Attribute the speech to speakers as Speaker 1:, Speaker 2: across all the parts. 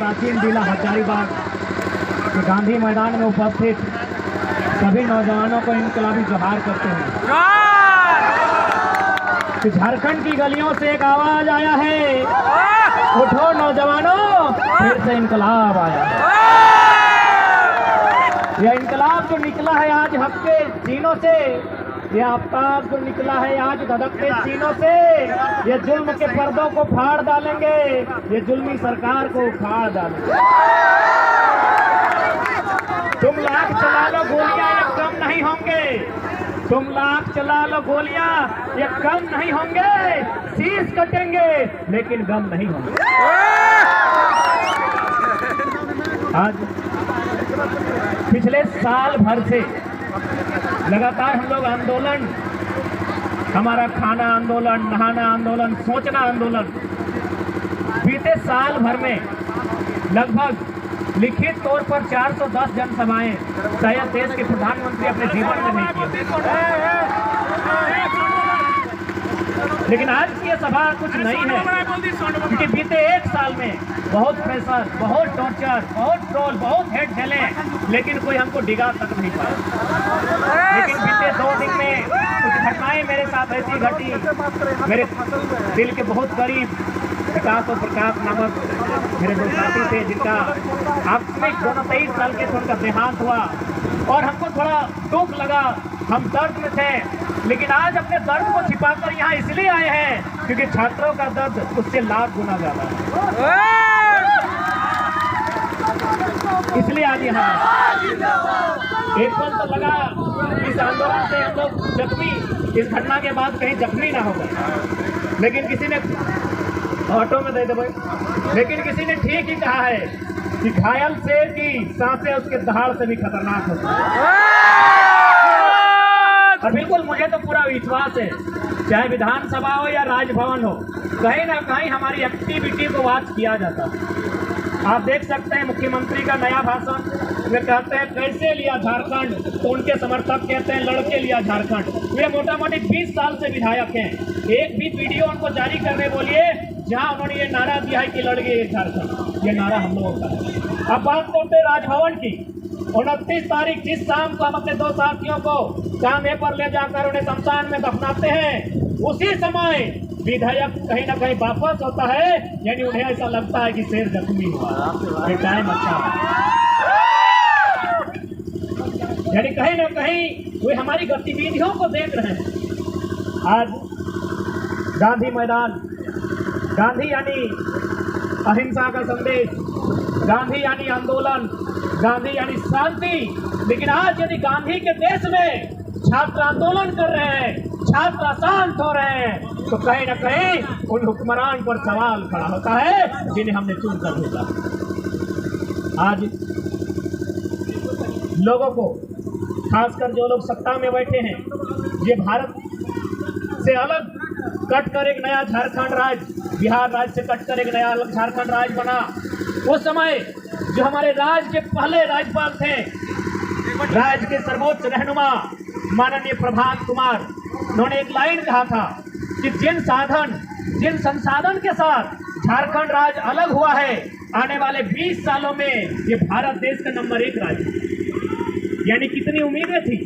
Speaker 1: प्राचीन जिला हजारीबाग के गांधी मैदान में उपस्थित सभी नौजवानों को इनकलाबी जोहार करते हैं। कि झारखंड की गलियों से एक आवाज आया है, उठो नौजवानों, फिर से इनकलाब आया है। यह इनकलाब जो निकला है आज हक के सीनों से, यह आफ्ताब जो निकला है आज धधकते सीनों से, ये जुल्म के पर्दों को फाड़ डालेंगे, ये जुल्मी सरकार को उखाड़ डालेंगे। तुम लाख चला लो गोलियां, ये कम नहीं होंगे। तुम लाख चला लो गोलियां, ये कम नहीं होंगे। शीश कटेंगे लेकिन गम नहीं होंगे। आज पिछले साल भर से लगातार हम लोग आंदोलन, हमारा खाना आंदोलन, नहाना आंदोलन, सोचना आंदोलन, बीते साल भर में लगभग लिखित तौर पर 410 जनसभाएं शायद देश के प्रधानमंत्री अपने जीवन में नहीं किए। लेकिन आज की यह सभा कुछ नहीं है, क्योंकि बीते एक साल में बहुत प्रेशर, बहुत टॉर्चर, बहुत ट्रोल, बहुत हेट झेले, लेकिन कोई हमको डिगा तक नहीं पाया। लेकिन बीते 2 दिन में कुछ घटनाएं मेरे साथ ऐसी घटी, मेरे दिल के बहुत करीब विकास और प्रकाश नामक मेरे दो साथी थे, जिनका आकस्मिक 23 साल के उनका देहांत हुआ और हमको थोड़ा दुख लगा, हम दर्द में थे। लेकिन आज अपने दर्द को छिपाकर यहाँ इसलिए आए हैं क्योंकि छात्रों का दर्द उससे लाख गुना ज्यादा है, इसलिए आज यहाँ एक पल तो लगा इस आंदोलन से हम लोग जख्मी, इस घटना के बाद कहीं जख्मी ना हो गए। लेकिन किसी ने ऑटो में दे दो भाई, लेकिन किसी ने ठीक ही कहा है कि घायल शेर की सांसें उसके दहाड़ से भी खतरनाक होती है। और बिल्कुल मुझे तो पूरा विश्वास है, चाहे विधानसभा हो या राजभवन हो, कहीं ना कहीं हमारी एक्टिविटी को वॉच किया जाता है। आप देख सकते हैं मुख्यमंत्री का नया भाषण, वे कहते हैं कैसे लिया झारखंड, तो उनके समर्थक कहते हैं लड़के लिया झारखंड। वे मोटा मोटी 20 साल से विधायक हैं, एक भी वीडियो उनको जारी करने बोलिए जहां उन्होंने ये नारा दिया है कि लड़के झारखंड, ये नारा हम लोगों का है। अब बात करते हैं राजभवन की। 29 तारीख जिस शाम को हम अपने 2 साथियों को कांधे पर ले जाकर उन्हें शमशान में दफनाते हैं, उसी समय विधायक कहीं ना कहीं वापस होता है, यानी उन्हें ऐसा लगता है कि शेर जख्मी हुआ, ये टाइम अच्छा है। यानी कहीं ना कहीं वे हमारी गतिविधियों को देख रहे हैं। आज गांधी मैदान, गांधी यानी अहिंसा का संदेश, गांधी यानी आंदोलन, गांधी यानी शांति। लेकिन आज यदि गांधी के देश में छात्र आंदोलन कर रहे हैं, छात्र अशांत हो रहे हैं, तो कहीं ना कहीं उन हुक्मरान पर सवाल खड़ा होता है जिन्हें हमने चुनकर भेजा। आज लोगों को, खासकर जो लोग सत्ता में बैठे हैं, ये भारत से अलग कटकर एक नया झारखंड राज्य, बिहार राज्य से कटकर एक नया अलग झारखंड राज्य बना। उस समय जो हमारे राज्य के पहले राज्यपाल थे, राज्य के सर्वोच्च रहनुमा माननीय प्रभात कुमार, उन्होंने एक लाइन कहा था कि जिन संसाधन के साथ झारखंड राज्य अलग हुआ है, आने वाले 20 सालों में ये भारत देश का नंबर 1 राज्य। यानी कितनी उम्मीदें थी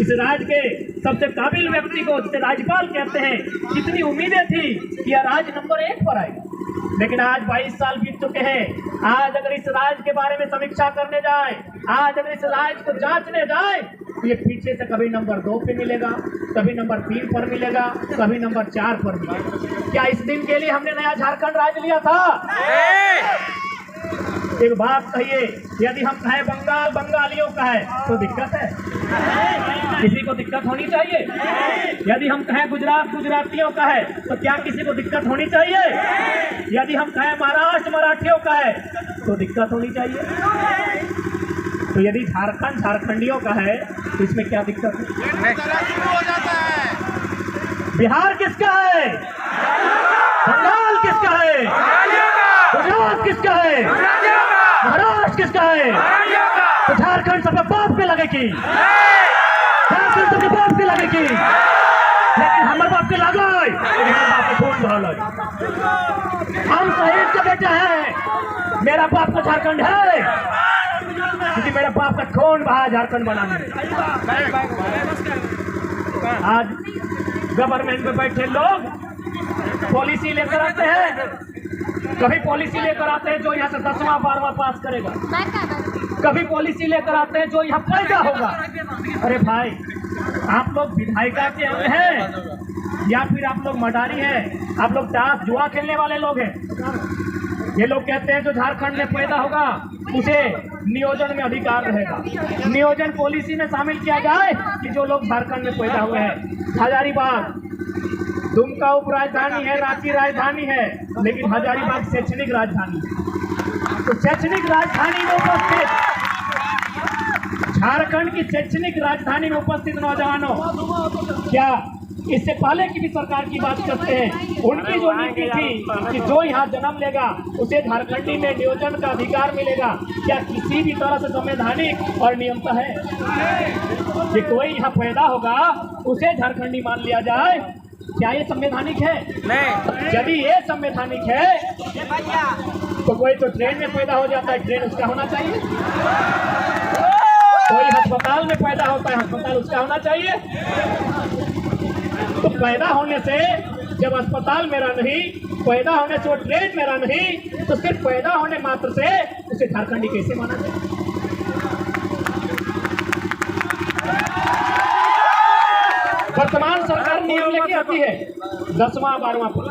Speaker 1: इस राज्य के सबसे काबिल व्यक्ति को, जिसे राज्यपाल कहते हैं, कितनी उम्मीदें थी कि यह राज्य नंबर 1 पर आएगा। लेकिन आज 22 साल बीत चुके हैं। आज अगर इस राज्य के बारे में समीक्षा करने जाए, आज अगर इस राज्य को जांचने जाए, तो ये पीछे से कभी नंबर 2 पे मिलेगा, कभी नंबर 3 पर मिलेगा, कभी नंबर 4 पर मिलेगा। क्या इस दिन के लिए हमने नया झारखंड राज्य लिया था? एक बात कहिए, यदि हम कहें बंगाल बंगालियों का है तो दिक्कत है? किसी को दिक्कत होनी चाहिए? यदि हम कहें गुजरात गुजरातियों का है तो क्या किसी को दिक्कत होनी चाहिए? यदि हम कहें महाराष्ट्र मराठियों का है तो दिक्कत होनी चाहिए? तो यदि झारखंड झारखंडियों का है तो इसमें क्या दिक्कत है? बिहार किसका है? बंगाल किसका है? गुजरात किसका है? महाराष्ट्र किसका है? तो झारखंड सबके बाप पे लगेगी, झारखंड सबके बाप पे लगेगी। लेकिन हमारे बाप के लगा खून बहा। हम शहीद के बेटे हैं, मेरा बाप का झारखंड है, क्योंकि मेरे बाप का खून बहा झारखंड बनाने। आज गवर्नमेंट में बैठे लोग पॉलिसी लेकर आते हैं, कभी पॉलिसी लेकर आते हैं जो यहाँ से 10वां 12वां पास करेगा, कभी पॉलिसी लेकर आते हैं जो यहाँ पैदा होगा। अरे भाई, आप लोग विधायिका के अंग हैं या फिर आप लोग मडारी हैं? आप लोग ताश जुआ खेलने वाले लोग हैं। ये लोग कहते हैं जो झारखंड में पैदा होगा उसे नियोजन में अधिकार रहेगा। नियोजन पॉलिसी में शामिल किया जाए कि जो लोग झारखंड में पैदा हुए हैं। हजारीबाग दुमका उप राजधानी है, रांची राजधानी है, लेकिन हजारीबाग शैक्षणिक राजधानी है। तो शैक्षणिक राजधानी में उपस्थित, झारखंड की शैक्षणिक राजधानी में उपस्थित नौजवानों, क्या इससे पहले की भी सरकार की बात करते हैं, उनकी जो नीति थी कि जो यहाँ जन्म लेगा उसे झारखंडी में नियोजन का अधिकार मिलेगा, क्या किसी भी तरह से संवैधानिक और नियमता है कि कोई यहाँ पैदा होगा उसे झारखंडी मान लिया जाए? क्या ये संवैधानिक है? नहीं। यदि ये संवैधानिक है तो कोई तो ट्रेन में पैदा हो जाता है, ट्रेन उसका होना चाहिए। कोई अस्पताल में पैदा होता है, अस्पताल उसका होना चाहिए। तो पैदा होने से जब अस्पताल मेरा नहीं, पैदा होने से वो ट्रेन मेरा नहीं, तो सिर्फ पैदा होने मात्र से उसे झारखंडी कैसे माना जाए? वर्तमान सरकार नियम लेके आती है 10वां 12वां पर।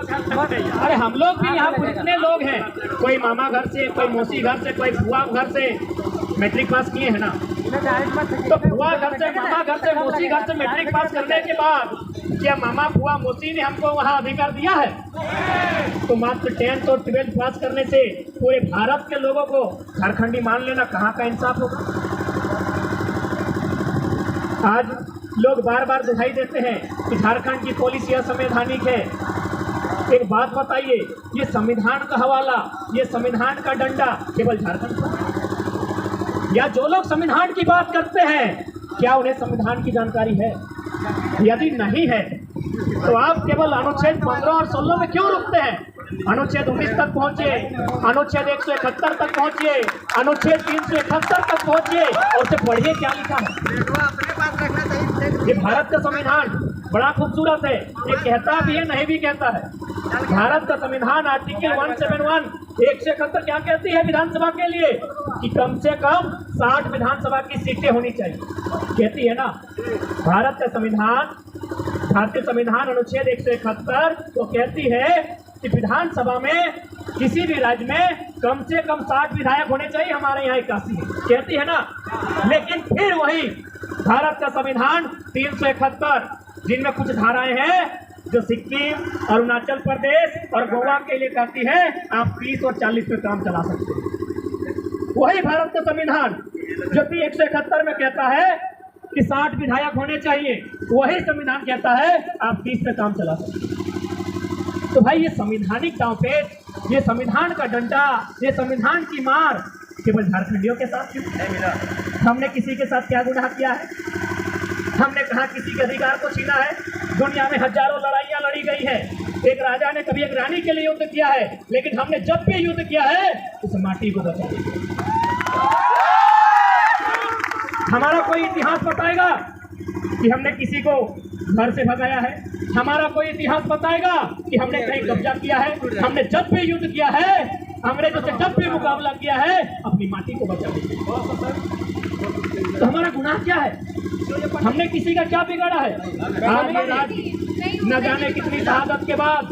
Speaker 1: अरे हम लोग भी यहाँ पर इतने लोग हैं, कोई मामा घर से, कोई मौसी घर से, कोई बुआ घर से मैट्रिक पास किए हैं ना। तो बुआ घर से, मामा घर से, मौसी घर से मैट्रिक पास करने के बाद क्या मामा बुआ मौसी ने हमको वहाँ अधिकार दिया है? तो मात्र 10th और 12th पास करने से पूरे भारत के लोगों को झारखंडी मान लेना कहाँ का इंसाफ होगा? आज लोग बार बार दुहाई देते हैं कि झारखंड की पॉलिसी असंवैधानिक है। एक बात बताइए, ये संविधान का हवाला, ये संविधान का डंडा केवल झारखंड को, या जो लोग संविधान की बात करते हैं क्या उन्हें संविधान की जानकारी है? यदि नहीं है तो आप केवल अनुच्छेद 15 और 16 में क्यों रुकते हैं? अनुच्छेद 19 तक पहुंचे, अनुच्छेद 171 तक पहुंचे, अनुच्छेद 371 तक पहुंचे और उसे पढ़िए क्या लिखा है। ये भारत का संविधान बड़ा खूबसूरत है, ये कहता भी है नहीं भी कहता है। भारत का संविधान आर्टिकल 171 171 क्या कहती है विधानसभा के लिए कि कम से कम 60 विधानसभा की सीटें होनी चाहिए, कहती है ना। भारत का संविधान, भारतीय संविधान अनुच्छेद 171 तो कहती है कि विधानसभा में किसी भी राज्य में कम से कम 60 विधायक होने चाहिए। हमारे यहाँ 81 है, कहती है ना। लेकिन फिर वही भारत का संविधान 371 जिनमें कुछ धाराएं हैं जो सिक्किम, अरुणाचल प्रदेश और गोवा के लिए कहती है आप 30 और 40 पे काम चला सकते हैं। वही भारत का संविधान जो 171 में कहता है कि 60 विधायक होने चाहिए, वही संविधान कहता है आप 30 पे काम चला सकते हैं। तो भाई ये संवैधानिक दांवपेच, ये संविधान का डंडा, ये संविधान की मार केवल झारखंडियों के साथ क्यों? हमने किसी के साथ क्या गुनाह किया है? हमने कहा किसी के अधिकार को छीना है? दुनिया में हजारों लड़ाइयाँ लड़ी गई है। एक राजा ने कभी एक रानी के लिए युद्ध किया है, लेकिन हमने जब भी युद्ध किया है उस माटी को बचा दिया। हमारा कोई इतिहास बताएगा कि हमने किसी को घर से भगाया है? हमारा कोई इतिहास बताएगा कि हमने कहीं कब्जा किया है? हमने जब भी युद्ध किया है, अंग्रेजों से जब भी मुकाबला किया है, अपनी माटी को बचा दिया। तो हमारा गुनाह क्या है? हमने किसी का क्या बिगाड़ा है? न जाने कितनी शहादत के बाद,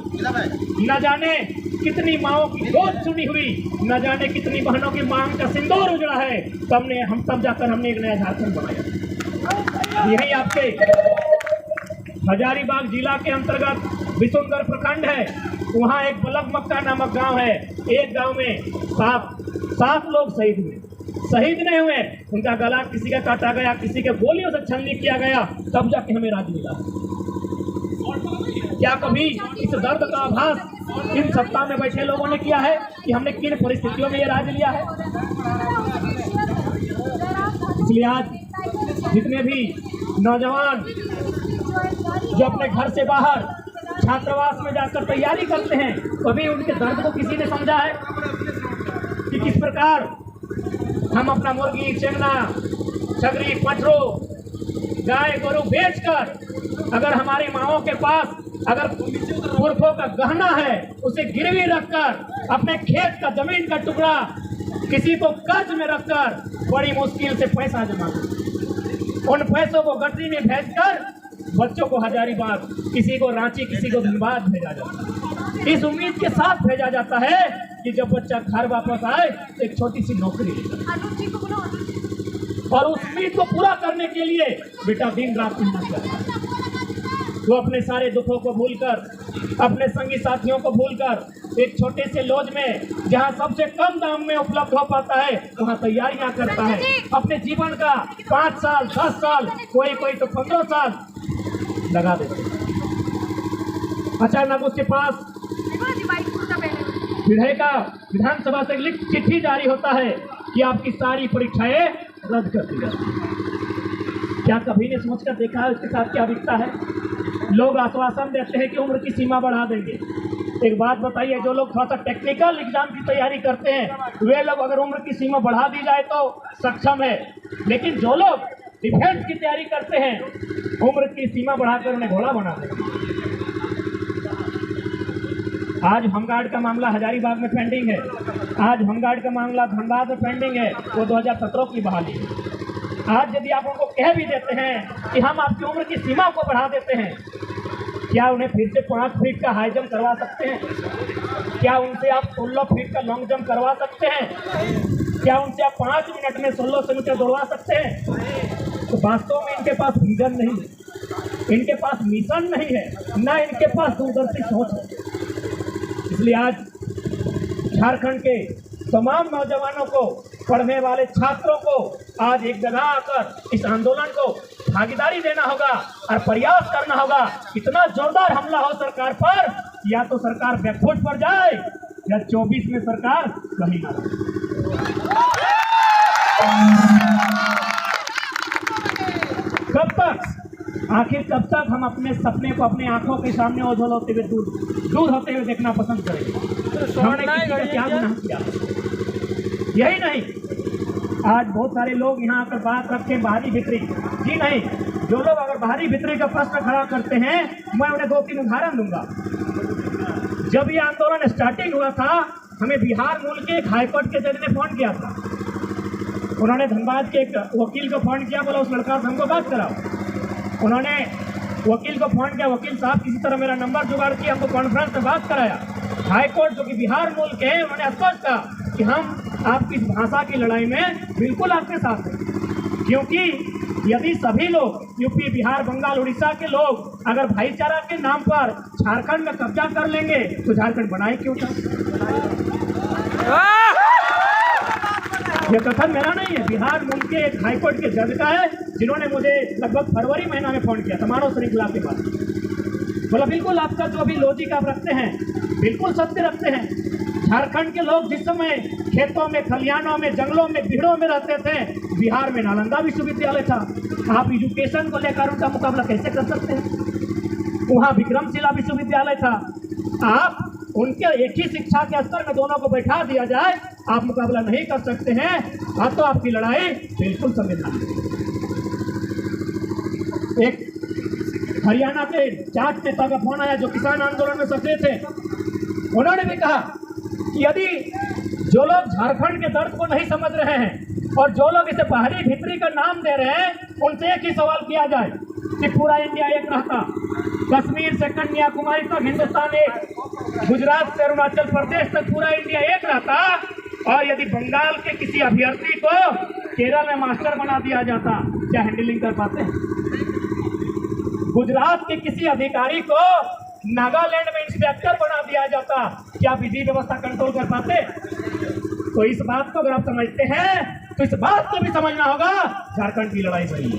Speaker 1: न जाने कितनी माओं की गोद सुनी हुई, न जाने कितनी बहनों की मांग का सिंदूर उजड़ा है, तब जाकर हमने एक नया झारखंड बनाया। यही आपके हजारीबाग जिला के अंतर्गत बिशुनगढ़ प्रखंड है, वहाँ एक बलक मक्का नामक गांव है। एक गांव में सात लोग शहीद हुए। शहीद नहीं हुए, उनका गला किसी का काटा गया, किसी के गोलियों से छलनी किया गया, तब जाके हमें राज मिला। क्या कभी इस दर्द का आभास इन सत्ता में बैठे लोगों ने किया है कि हमने किन परिस्थितियों में ये राज लिया है? इसलिए आज जितने भी नौजवान जो अपने घर से बाहर छात्रावास में जाकर तैयारी करते हैं, कभी उनके दर्द को किसी ने समझा है कि किस प्रकार हम अपना मुर्गी, चेंगना, छगरी, पटरो, गाय गोरू बेचकर अगर हमारी माओं के पास अगर पुरखों का गहना है उसे गिरवी रखकर अपने खेत का जमीन का टुकड़ा किसी को कर्ज में रखकर बड़ी मुश्किल से पैसा जमा करते, उन पैसों को गठरी में भेजकर बच्चों को हजारीबाग, किसी को रांची, किसी को धनबाद भेजा जाता है। इस उम्मीद के साथ भेजा जाता है कि जब बच्चा घर वापस आए तो एक छोटी सी नौकरी और उस उम्मीद को पूरा करने के लिए बेटा दिन रात मेहनत करता है। वो अपने सारे दुखों को भूलकर, अपने संगी साथियों को भूलकर एक छोटे से लॉज में जहां सबसे कम दाम में उपलब्ध हो पाता है वहां तैयारियां करता है। अपने जीवन का 5 साल, 10 साल, कोई तो 15 साल लगा देते हैं। अचानक उसके पास विधानसभा से लिखित चिट्ठी जारी होता है कि आपकी सारी परीक्षाएं रद्द कर दी जाती। क्या कभी ने सोचकर देखा है उसके साथ क्या बीतता है? लोग आश्वासन देते हैं कि उम्र की सीमा बढ़ा देंगे। एक बात बताइए, जो लोग थोड़ा सा टेक्निकल एग्जाम की तैयारी करते हैं वे लोग अगर उम्र की सीमा बढ़ा दी जाए तो सक्षम है, लेकिन जो लोग डिफेंस की तैयारी करते हैं उम्र की सीमा बढ़ाकर उन्हें घोड़ा बना देते। आज होमगार्ड का मामला हजारीबाग में पेंडिंग है, आज होमगार्ड का मामला धनबाद में पेंडिंग है, वो 2017 की बहाली है। आज यदि आप उनको कह भी देते हैं कि हम आपकी उम्र की सीमा को बढ़ा देते हैं, क्या उन्हें फिर से 5 फीट का हाई जंप करवा सकते हैं? क्या उनसे आप 16 फीट का लॉन्ग जंप करवा सकते हैं? क्या उनसे आप 5 मिनट में 1600 मीटर दौड़वा सकते हैं? तो वास्तव में इनके पास विजन नहीं है, इनके पास मिशन नहीं है, ना इनके पास दूरदर्शी सोच है। इसलिए आज झारखंड के तमाम नौजवानों को, पढ़ने वाले छात्रों को आज एक जगह आकर इस आंदोलन को भागीदारी देना होगा और प्रयास करना होगा। इतना जोरदार हमला हो सरकार पर, या तो सरकार बैकफुट पर जाए या 24 में सरकार कहीं ना कब तक, आखिर कब तक हम अपने सपने को अपने आंखों के सामने ओझल होते हुए दूर होते हुए देखना पसंद करेंगे? हमने किसी का क्या गुनाह किया? यही नहीं, आज बहुत सारे लोग यहाँ आकर बात रखते हैं बाहरी भीतरी। जी नहीं, जो लोग अगर बाहरी भीतरी का प्रश्न खड़ा करते हैं मैं उन्हें 2-3 उदाहरण दूंगा। जब ये आंदोलन स्टार्टिंग हुआ था हमें बिहार मूल के एक हाईकोर्ट के जज ने फोन किया था। उन्होंने धनबाद के एक वकील को फोन किया, बोला उस लड़का से हमको बात कराओ। उन्होंने वकील को फोन किया, वकील साहब किसी तरह मेरा नंबर जुगाड़ किया, हमको कॉन्फ्रेंस में बात कराया। हाईकोर्ट जो कि बिहार मूल के हैं उन्होंने स्पष्ट कहा कि हम आपकी इस भाषा की लड़ाई में बिल्कुल आपके साथ हैं, क्योंकि यदि सभी लोग यूपी, बिहार, बंगाल, उड़ीसा के लोग अगर भाईचारा के नाम पर झारखंड में कब्जा कर लेंगे तो झारखंड बनाए क्यों था? यह कथन मेरा नहीं है, बिहार मूल के एक हाईकोर्ट के जज का है, जिन्होंने मुझे लगभग फरवरी महीना में फोन किया था मानव श्रृंखला के बाद। बोला बिल्कुल आपका जो भी लॉजिक आप रखते हैं बिल्कुल सत्य रखते हैं। झारखंड के लोग जिस समय खेतों में, खलिहानों में, जंगलों में, बिहड़ों में रहते थे, बिहार में नालंदा विश्वविद्यालय था। आप एजुकेशन को लेकर उनका मुकाबला कैसे कर सकते हैं? वहाँ विक्रमशिला विश्वविद्यालय था। आप उनके एक ही शिक्षा के स्तर में दोनों को बैठा दिया जाए, आप मुकाबला नहीं कर सकते हैं। हाँ, तो आपकी लड़ाई बिल्कुल संवैधानिक। एक हरियाणा के जाट नेता का फोन आया जो किसान आंदोलन में सक्रिय थे। उन्होंने भी कहा कि यदि जो लोग झारखंड के दर्द को नहीं समझ रहे हैं और जो लोग इसे बाहरी भीतरी का नाम दे रहे हैं, उनसे एक ही सवाल किया जाए कि पूरा इंडिया एक रहता, कश्मीर से कन्याकुमारी तक हिंदुस्तान एक, गुजरात से अरुणाचल प्रदेश तक पूरा इंडिया एक रहता, और यदि बंगाल के किसी अभ्यर्थी को केरल में मास्टर बना दिया जाता, क्या हैंडलिंग कर पाते हैं? गुजरात के किसी अधिकारी को नागालैंड में इंस्पेक्टर बना दिया जाता, क्या विधि व्यवस्था कंट्रोल कर पाते? तो इस बात को अगर आप समझते हैं तो इस बात को भी समझना होगा, झारखंड की लड़ाई सही है।